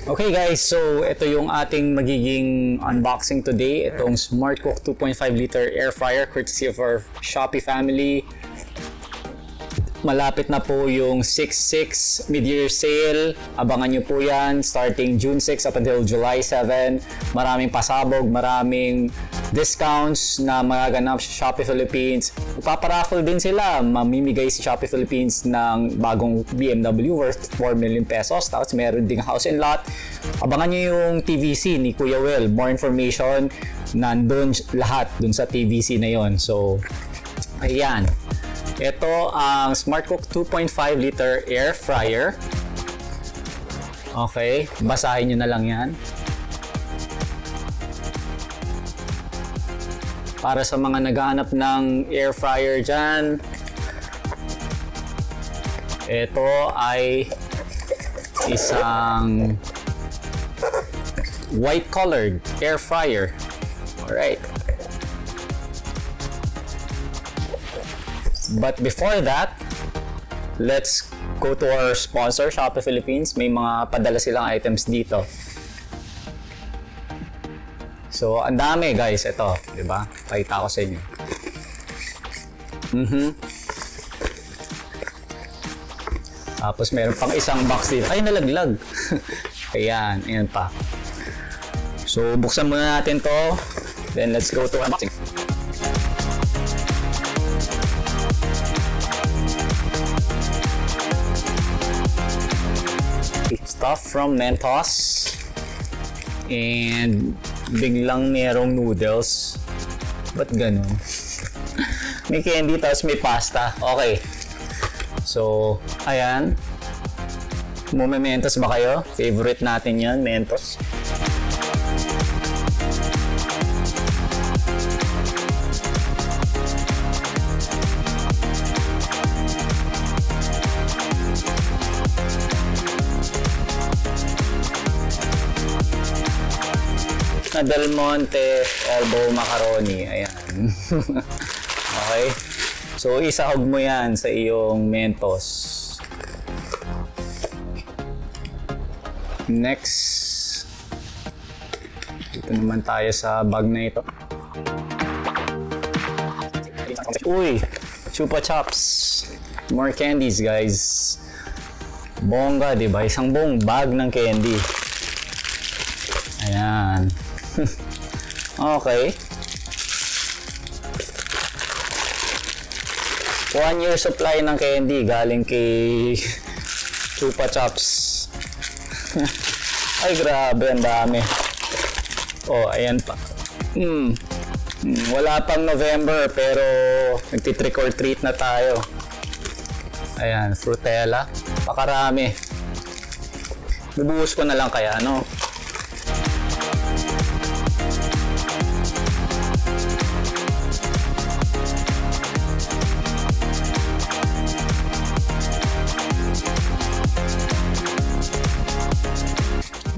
Okay guys, so ito yung ating magiging unboxing today. Itong SmartCook 2.5 liter air fryer courtesy of our Shopee family. Malapit na po yung 6/6 mid-year sale. Abangan nyo po yan starting June 6 up until July 7. Maraming pasabog, maraming discounts na magaganap sa Shopee Philippines. Magpaparaffle din sila. Mamimigay si Shopee Philippines ng bagong BMW worth 4 million pesos. Tapos meron ding house and lot. Abangan nyo yung TVC ni Kuya Will. More information nandun lahat dun sa TVC na yon. So, ayan. Ito ang SmartCook 2.5 liter air fryer. Okay, basahin nyo na lang yan. Para sa mga naghahanap ng air fryer dyan, ito ay isang white colored air fryer. Alright. But before that, let's go to our sponsor, Shopee Philippines. May mga padala silang items dito. So, ang dami guys, ito, 'di ba? Pakita ko sa inyo. Tapos meron pang isang box dito. Ay, nalaglag. Ayan, ayan pa. So, buksan muna natin 'to. Then let's go to unboxing. Stuff from Mentos. And biglang merong noodles. Ba't ganun? May candy tapos may pasta. Okay. So, ayan. May Mentos ba kayo? Favorite natin yan, Mentos. Na Del Monte elbow macaroni. Ayan. Okay. So, isahog mo yan sa iyong Mentos. Next. Dito naman tayo sa bag na ito. Uy! Chupa Chups. More candies, guys. Bongga, diba? Isang buong bag ng candy. Ayan. Okay. 1 year supply ng candy galing kay Chupa Chups. Ay, grabe, ang dami. Oh, ayan pa. Wala pang November pero nagti-trick or treat na tayo. Ayan, Frutella. Pakarami. Bubuhos ko na lang kaya, no?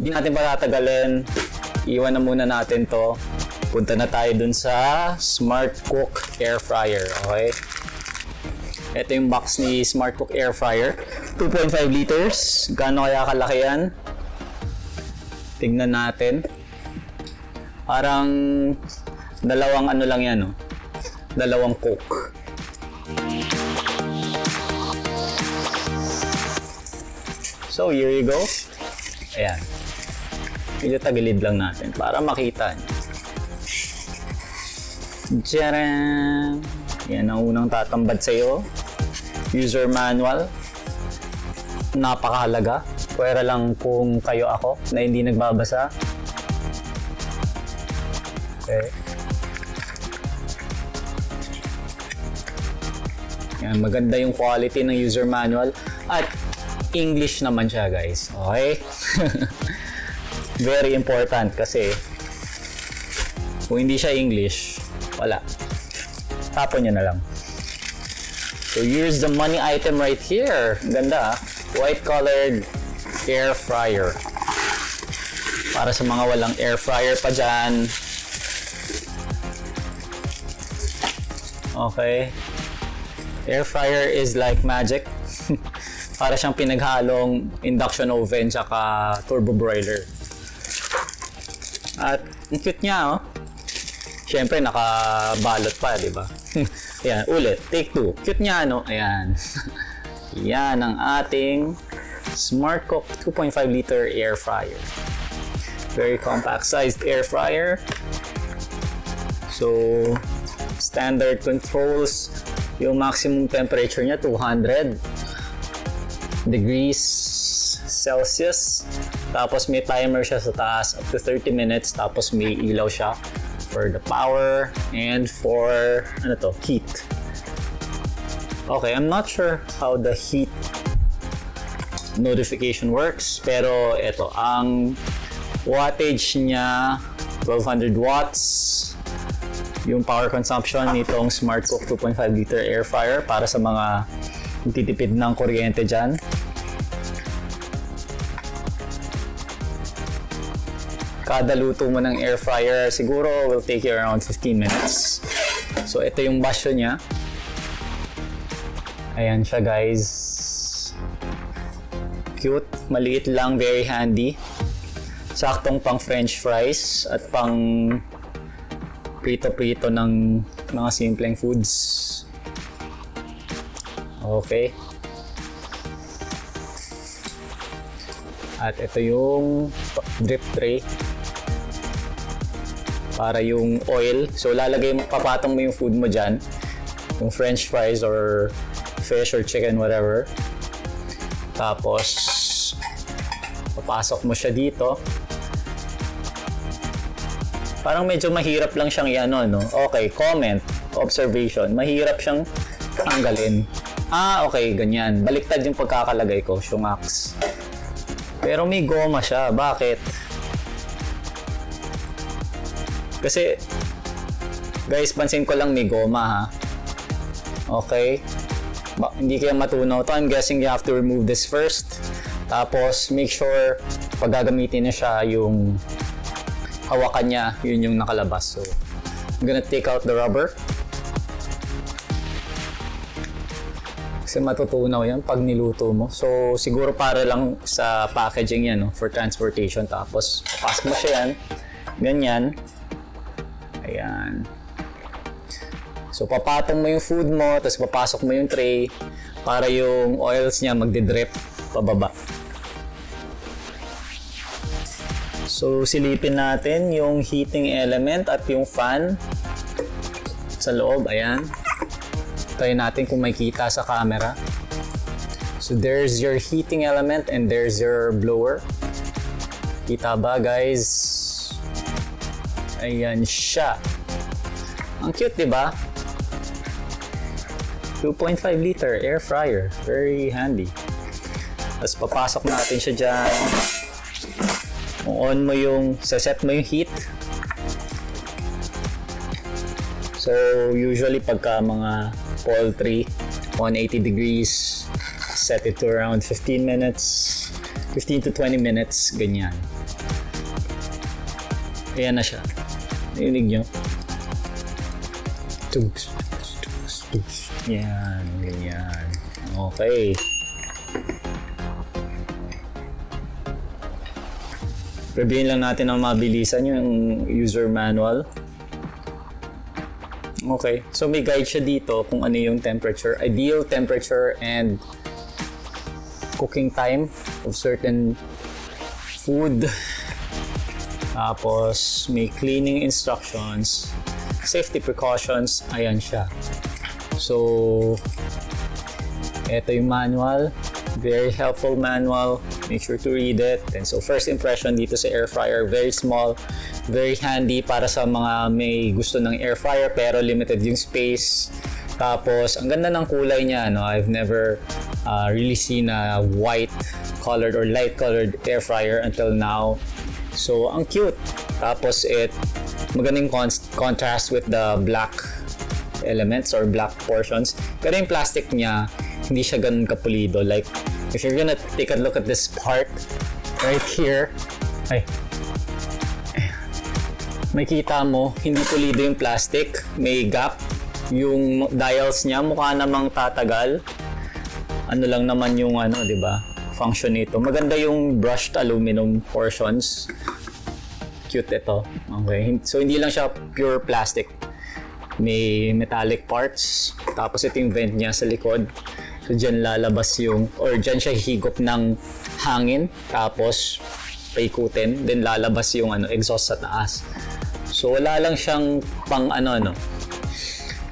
Hindi natin patatagalin. Iwan na muna natin to. Punta na tayo dun sa SmartCook Air Fryer. Okay? Ito yung box ni SmartCook Air Fryer. 2.5 liters. Gaano kaya kalaki yan? Tingnan natin. Parang dalawang ano lang yan, no? Dalawang Coke. So, here you go. Ayan. Medyo tagilid lang natin para makita niyo. Tcharam! Yan ang unang tatambad sa iyo. User manual. Napakahalaga. Pwera lang kung kayo ako na hindi nagbabasa. Okay. Yan, maganda yung quality ng user manual. At English naman siya, guys. Okay? Very important kasi kung hindi siya English, wala. Tapon nyo na lang. So here's the money item right here. Ganda, white colored air fryer. Para sa mga walang air fryer pa dyan. Okay. Air fryer is like magic. Para siyang pinaghalong induction oven tsaka turbo broiler. At ang cute niya, oh. Siyempre, nakabalot pa, di ba? Ayan, ulit. Take 2. Cute niya, no? Ayan. Yan ang ating Smart Cook 2.5 liter air fryer. Very compact sized air fryer. So, standard controls. Yung maximum temperature niya, 200 degrees Celsius. Tapos may timer siya sa taas up to 30 minutes. Tapos may ilaw siya for the power and for heat. Okay, I'm not sure how the heat notification works, pero ito, ang wattage niya 1200 watts. Yung power consumption nitong Smart Cook 2.5 liter air fryer para sa mga titipid ng kuryente dyan. Kada luto mo ng air fryer siguro will take you around 15 minutes. So ito yung basyo niya. Ayan siya, guys. Cute, maliit lang, very handy. Saktong pang french fries at pang prito-prito ng mga simpleng foods. Okay. At ito yung drip tray para yung oil. So lalagay mo, papatong mo yung food mo dyan, yung french fries or fish or chicken, whatever. Tapos papasok mo siya dito. Parang medyo mahirap lang siyang i-ano, no? Okay, comment, observation. Mahirap siyang tanggalin. Okay, ganyan. Baliktad yung pagkakalagay ko, shumaks. Pero may goma siya. Bakit? Kasi, guys, pansin ko lang may goma, ha? Okay? Hindi kayo matunaw to. I'm guessing you have to remove this first. Tapos, make sure pag gagamitin na siya, yung hawakan niya, yun yung nakalabas. So, I'm gonna take out the rubber. Kasi matutunaw yan pag niluto mo. So, siguro para lang sa packaging yan, no? For transportation. Tapos, papasok mo siya yan. Ganyan. Ayan. So, papatong mo yung food mo, tapos papasok mo yung tray para yung oils niya magdidrip pababa. So, silipin natin yung heating element at yung fan sa loob. Ayan. Try natin kung may kita sa camera. So, there's your heating element and there's your blower. Kita ba, guys? Ayan siya. Ang cute, di ba? 2.5 liter air fryer. Very handy. Tapos papasok natin siya dyan. On mo yung, set mo yung heat. So, usually pagka mga poultry, 180 degrees, set it to around 15 minutes. 15 to 20 minutes, ganyan. Ayan na siya. Narinig nyo? Tugs. Yan, ganyan. Okay. Reviewin lang natin ang mabilisan yung user manual. Okay, so may guide siya dito kung ano yung temperature, ideal temperature and cooking time of certain food. Tapos may cleaning instructions, safety precautions, ayan siya. So, ito yung manual. Very helpful manual. Make sure to read it. And so, first impression dito sa air fryer, very small, very handy para sa mga may gusto ng air fryer pero limited yung space. Tapos, ang ganda ng kulay niya, no? I've never really seen a white colored or light colored air fryer until now. So, ang cute. Tapos, magandang contrast with the black elements or black portions. Pero yung plastic niya, hindi siya ganun kapulido. Like, if you're gonna take a look at this part right here, makita mo, hindi pulido yung plastic. May gap. Yung dials niya mukha namang tatagal. ano lang naman yung ano, 'di ba? Function nito. Maganda yung brushed aluminum portions. Cute ito. Okay. So hindi lang siya pure plastic. May metallic parts. Tapos ito yung vent niya sa likod. So dyan lalabas yung, or dyan siya hihigop ng hangin. Tapos paikutin. Then lalabas yung ano, exhaust sa taas. So wala lang siyang pang ano.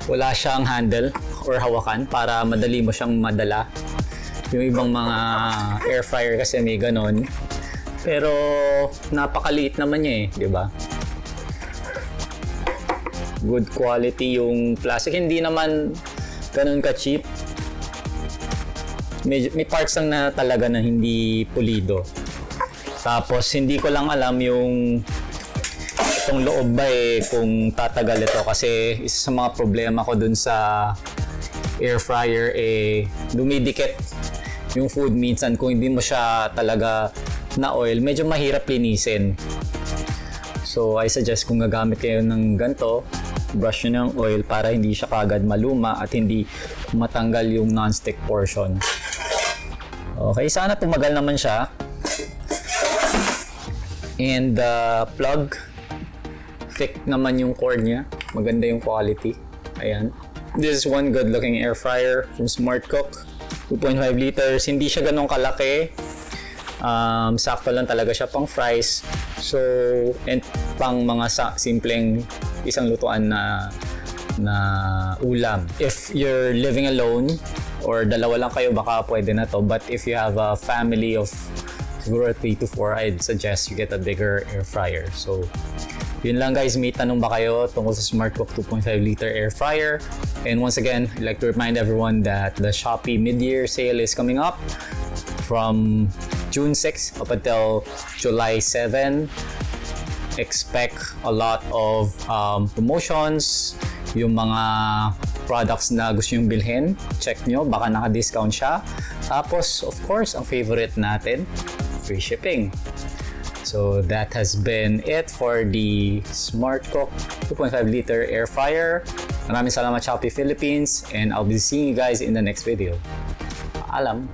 Wala siyang handle or hawakan para madali mo siyang madala. Yung ibang mga air fryer kasi may ganon. Pero napakaliit naman niya di ba? Good quality yung plastic. Hindi naman ganon ka-cheap. May parts lang na talaga na hindi pulido. Tapos hindi ko lang alam yung itong loob ba kung tatagal ito kasi isa sa mga problema ko dun sa air fryer dumidikit yung food minsan kung hindi mo siya talaga na oil, medyo mahirap linisin. So I suggest kung gagamit kayo ng ganito, brush nyo ng oil para hindi siya kagad maluma at hindi matanggal yung non-stick portion. Okay, sana tumagal naman siya. And plug, thick naman yung cord niya, maganda yung quality. Ayan. This is one good looking air fryer from SmartCook. 2.5 liters, hindi siya ganun kalaki. Sakto lang talaga siya pang fries. So, and pang mga simpleng isang lutuan na ulam. If you're living alone or dalawa lang kayo, baka pwede na to. But if you have a family of siguro 3 to 4, I'd suggest you get a bigger air fryer. So, yun lang guys, may tanong ba kayo tungkol sa SmartCook 2.5 liter air fryer? And once again, I'd like to remind everyone that the Shopee mid-year sale is coming up from June 6 up until July 7. Expect a lot of promotions, yung mga products na gusto nyo bilhin, check nyo, baka naka-discount siya. Tapos, of course, ang favorite natin, free shipping. So that has been it for the SmartCook 2.5 liter air fryer. Maraming salamat Shopee Philippines and I'll be seeing you guys in the next video. Paalam!